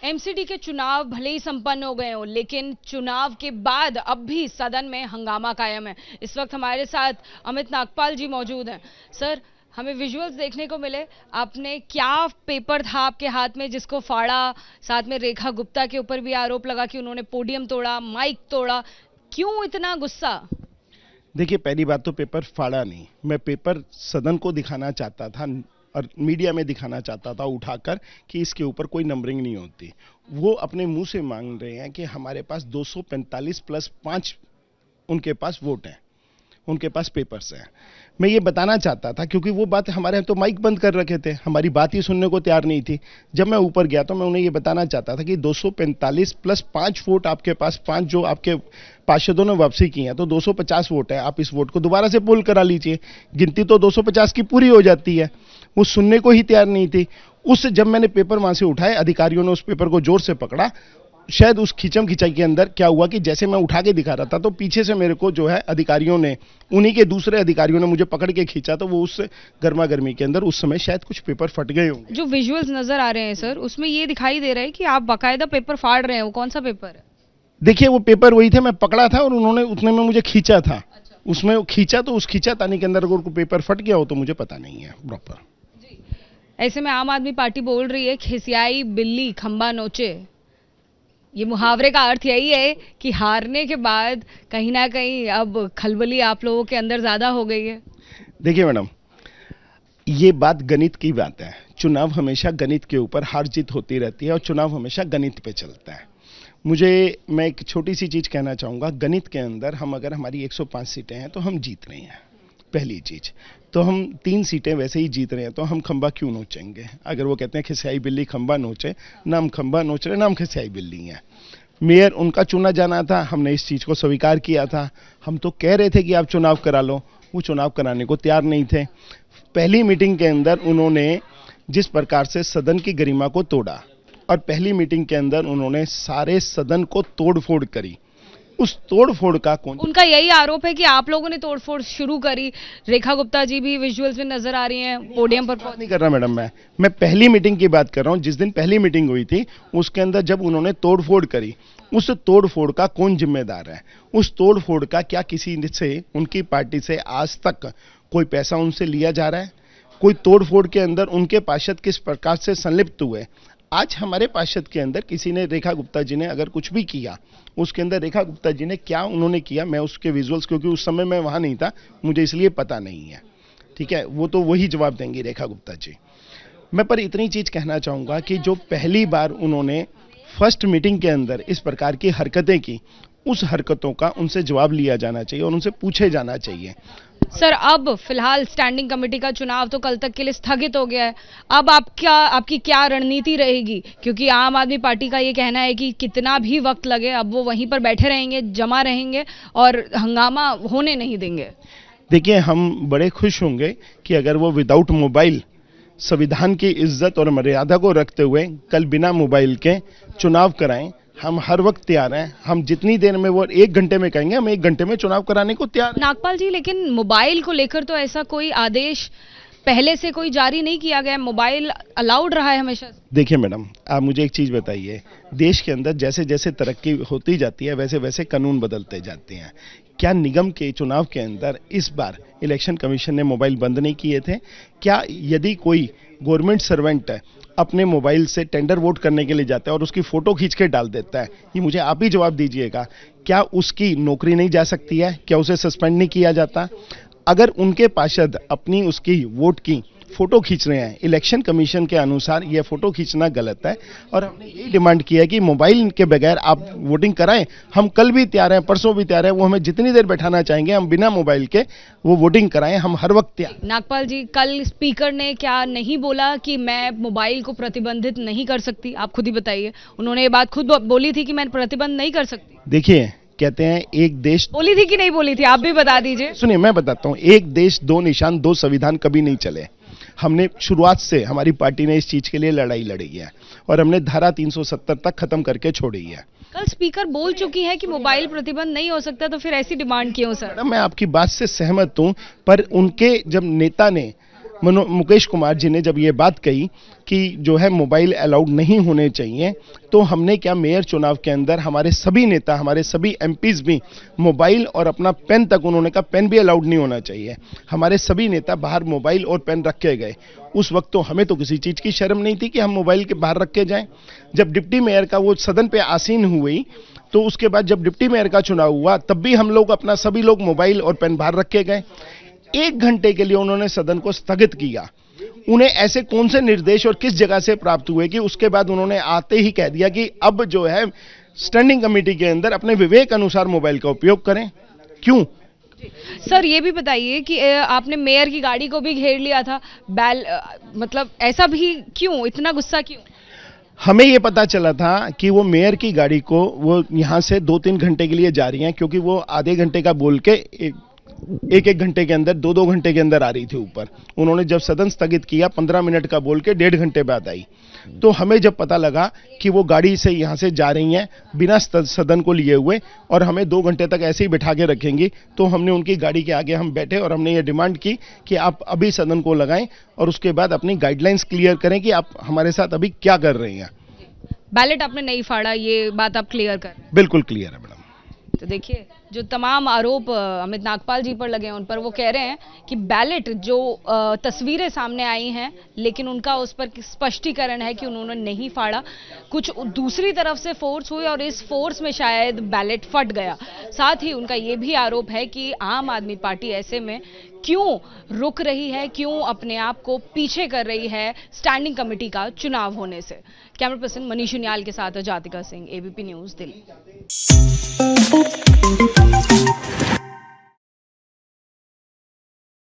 MCD के चुनाव भले ही संपन्न हो गए हो, लेकिन चुनाव के बाद अब भी सदन में हंगामा कायम है। इस वक्त हमारे साथ अमित नागपाल जी मौजूद हैं। सर, हमें विजुअल्स देखने को मिले, आपने क्या पेपर था आपके हाथ में जिसको फाड़ा, साथ में रेखा गुप्ता के ऊपर भी आरोप लगा कि उन्होंने पोडियम तोड़ा, माइक तोड़ा, क्यों इतना गुस्सा? देखिए, पहली बात तो पेपर फाड़ा नहीं, मैं पेपर सदन को दिखाना चाहता था और मीडिया में दिखाना चाहता था उठाकर कि इसके ऊपर कोई नंबरिंग नहीं होती। वो अपने मुंह से मांग रहे हैं कि हमारे पास 245 प्लस 5 उनके पास वोट हैं, उनके पास पेपर्स हैं। मैं ये बताना चाहता था क्योंकि वो बात हमारे यहाँ तो माइक बंद कर रखे थे, हमारी बात ही सुनने को तैयार नहीं थी। जब मैं ऊपर गया तो मैं उन्हें ये बताना चाहता था कि 245 प्लस 5 वोट आपके पास, 5 जो आपके पार्षदों ने वापसी की है, तो 250 वोट है। आप इस वोट को दोबारा से पोल करा लीजिए, गिनती तो 250 की पूरी हो जाती है। वो सुनने को ही तैयार नहीं थी। जब मैंने पेपर वहां से उठाए, अधिकारियों ने उस पेपर को जोर से पकड़ा। शायद उस खिंचम खिंचाई के अंदर क्या हुआ कि जैसे मैं उठा के दिखा रहा था तो पीछे से मेरे को जो है अधिकारियों ने, उन्हीं के दूसरे अधिकारियों ने मुझे पकड़ के खींचा, तो वो उस गर्मा गर्मी के अंदर उस समय शायद कुछ पेपर फट गए होंगे। जो विजुअल्स नजर आ रहे हैं सर, उसमें ये दिखाई दे रहा है कि आप बाकायदा पेपर फाड़ रहे हैं। वो कौन सा पेपर है? देखिए, वो पेपर वही थे, मैं पकड़ा था और उन्होंने उतने में मुझे खींचा था। उसमें वो खींचा, तो उस खींचातानी के अंदर अगर पेपर फट गया हो तो मुझे पता नहीं है प्रॉपर। ऐसे में आम आदमी पार्टी बोल रही है खिसियाई बिल्ली खंबा नोचे। ये मुहावरे का अर्थ यही है कि हारने के बाद कहीं ना कहीं अब खलबली आप लोगों के अंदर ज्यादा हो गई है। देखिए मैडम, ये बात गणित की बात है। चुनाव हमेशा गणित के ऊपर हार जीत होती रहती है और चुनाव हमेशा गणित पे चलता है। मैं एक छोटी सी चीज कहना चाहूंगा। गणित के अंदर हम, अगर हमारी 105 सीटें हैं तो हम जीत रहे हैं, पहली चीज। तो हम 3 सीटें वैसे ही जीत रहे हैं, तो हम खंबा क्यों नोचेंगे? अगर वो कहते हैं खिसियाई बिल्ली खंबा नोचे, ना हम खंबा नोच रहे, ना हम खिसियाई बिल्ली हैं। मेयर उनका चुना जाना था, हमने इस चीज को स्वीकार किया था। हम तो कह रहे थे कि आप चुनाव करा लो, वो चुनाव कराने को तैयार नहीं थे। पहली मीटिंग के अंदर उन्होंने जिस प्रकार से सदन की गरिमा को तोड़ा, और पहली मीटिंग के अंदर उन्होंने सारे सदन को तोड़फोड़ करी। उस तोड़फोड़ का कौन? उनका यही आरोप है कि आप लोगों ने तोड़फोड़ शुरू करी। रेखा गुप्ता जी भी विजुअल्स में नजर आ रही हैं, पोडियम पर। बात नहीं कर रहा मैडम, मैं पहली मीटिंग की बात कर रहा हूं। जिस दिन पहली मीटिंग हुई थी, उसके अंदर जब उन्होंने तोड़फोड़ करी, उस तोड़फोड़ का कौन जिम्मेदार है? उस तोड़फोड़ का क्या किसी से, उनकी पार्टी से आज तक कोई पैसा उनसे लिया जा रहा है? कोई तोड़फोड़ के अंदर उनके पार्षद किस प्रकार से संलिप्त हुए? आज हमारे पार्षद के अंदर किसी ने, रेखा गुप्ता जी ने अगर कुछ भी किया, उसके अंदर रेखा गुप्ता जी ने क्या उन्होंने किया, मैं उसके विजुअल्स, क्योंकि उस समय मैं वहां नहीं था, मुझे इसलिए पता नहीं है। ठीक है, वो तो वही जवाब देंगी रेखा गुप्ता जी। मैं पर इतनी चीज कहना चाहूंगा कि जो पहली बार उन्होंने फर्स्ट मीटिंग के अंदर इस प्रकार की हरकतें की, उस हरकतों का उनसे जवाब लिया जाना चाहिए और उनसे पूछे जाना चाहिए। सर, अब फिलहाल स्टैंडिंग कमेटी का चुनाव तो कल तक के लिए स्थगित हो गया है। अब आपकी क्या रणनीति रहेगी? क्योंकि आम आदमी पार्टी का ये कहना है कि कितना भी वक्त लगे, अब वो वहीं पर बैठे रहेंगे, जमा रहेंगे और हंगामा होने नहीं देंगे। देखिए, हम बड़े खुश होंगे कि अगर वो विदाउट मोबाइल, संविधान की इज्जत और मर्यादा को रखते हुए कल बिना मोबाइल के चुनाव कराएं। हम हर वक्त तैयार हैं। हम जितनी देर में वो 1 घंटे में कहेंगे, हम 1 घंटे में चुनाव कराने को तैयार हैं। नागपाल जी, लेकिन मोबाइल को लेकर तो ऐसा कोई आदेश पहले से कोई जारी नहीं किया गया। मोबाइल अलाउड रहा है हमेशा। देखिए मैडम, आप मुझे एक चीज बताइए, देश के अंदर जैसे जैसे तरक्की होती जाती है, वैसे वैसे कानून बदलते जाते हैं। क्या निगम के चुनाव के अंदर इस बार इलेक्शन कमीशन ने मोबाइल बंद नहीं किए थे? क्या यदि कोई गवर्नमेंट सर्वेंट अपने मोबाइल से टेंडर वोट करने के लिए जाता है और उसकी फोटो खींच के डाल देता है, ये मुझे आप ही जवाब दीजिएगा, क्या उसकी नौकरी नहीं जा सकती है? क्या उसे सस्पेंड नहीं किया जाता? अगर उनके पार्षद अपनी उसकी वोट की फोटो खींच रहे हैं, इलेक्शन कमीशन के अनुसार यह फोटो खींचना गलत है और हमने यही डिमांड किया है कि मोबाइल के बगैर आप वोटिंग कराएं। हम कल भी तैयार हैं, परसों भी तैयार हैं, वो हमें जितनी देर बैठाना चाहेंगे, हम बिना मोबाइल के वो वोटिंग कराएं, हम हर वक्त तैयार। नागपाल जी, कल स्पीकर ने क्या नहीं बोला कि मैं मोबाइल को प्रतिबंधित नहीं कर सकती? आप खुद ही बताइए। उन्होंने ये बात खुद बोली थी कि मैं प्रतिबंध नहीं कर सकती। देखिए, कहते हैं एक देश, बोली थी कि नहीं बोली थी, आप भी बता दीजिए। सुनिए, मैं बताता हूं, एक देश दो निशान दो संविधान कभी नहीं चले। हमने शुरुआत से, हमारी पार्टी ने इस चीज के लिए लड़ाई लड़ी है और हमने धारा 370 तक खत्म करके छोड़ी है। कल स्पीकर बोल चुकी है कि मोबाइल प्रतिबंध नहीं हो सकता, तो फिर ऐसी डिमांड क्यों सर? मैडम, मैं आपकी बात से सहमत हूं, पर उनके जब नेता ने मुकेश कुमार जी ने जब ये बात कही कि जो है मोबाइल अलाउड नहीं होने चाहिए, तो हमने क्या मेयर चुनाव के अंदर हमारे सभी नेता, हमारे सभी एमपीज भी मोबाइल और अपना पेन तक, उन्होंने कहा पेन भी अलाउड नहीं होना चाहिए, हमारे सभी नेता बाहर मोबाइल और पेन रख के गए। उस वक्त तो हमें तो किसी चीज की शर्म नहीं थी कि हम मोबाइल के बाहर रख के जाएं। जब डिप्टी मेयर का वो सदन पे आसीन हुई, तो उसके बाद जब डिप्टी मेयर का चुनाव हुआ, तब भी हम लोग अपना सभी लोग मोबाइल और पेन बाहर रख के गए। 1 घंटे के लिए उन्होंने सदन को स्थगित किया। उन्हें ऐसे कौन से निर्देश और किस जगह से प्राप्त हुए कि उसके बाद उन्होंने आते ही कह दिया कि अब जो है स्टैंडिंग कमेटी के अंदर अपने विवेक अनुसार मोबाइल का उपयोग करें? क्यों? सर ये भी बताइए कि आपने मेयर की गाड़ी को भी घेर लिया था, मतलब ऐसा भी क्यों, इतना गुस्सा क्यों? हमें ये पता चला था कि वो मेयर की गाड़ी को वो यहाँ से 2-3 घंटे के लिए जा रही हैं, क्योंकि वो आधे घंटे का बोल के एक घंटे के अंदर 2-2 घंटे के अंदर आ रही थी ऊपर। उन्होंने जब सदन स्थगित किया 15 मिनट का बोल के 1.5 घंटे बाद आई। तो हमें जब पता लगा कि वो गाड़ी से यहाँ से जा रही हैं बिना सदन को लिए हुए और हमें 2 घंटे तक ऐसे ही बिठा के रखेंगी, तो हमने उनकी गाड़ी के आगे हम बैठे और हमने ये डिमांड की कि आप अभी सदन को लगाएं और उसके बाद अपनी गाइडलाइंस क्लियर करें कि आप हमारे साथ अभी क्या कर रहे हैं। बैलेट आपने नहीं फाड़ा, ये बात आप क्लियर कर? बिल्कुल क्लियर है मैडम। तो देखिए, जो तमाम आरोप अमित नागपाल जी पर लगे हैं, उन पर वो कह रहे हैं कि बैलेट जो तस्वीरें सामने आई हैं, लेकिन उनका उस पर स्पष्टीकरण है कि उन्होंने नहीं फाड़ा, कुछ दूसरी तरफ से फोर्स हुई और इस फोर्स में शायद बैलेट फट गया। साथ ही उनका ये भी आरोप है कि आम आदमी पार्टी ऐसे में क्यों रुक रही है, क्यों अपने आप को पीछे कर रही है स्टैंडिंग कमेटी का चुनाव होने से। कैमरा पर्सन मनीष उनियाल के साथ जातिका सिंह, एबीपी न्यूज, दिल्ली।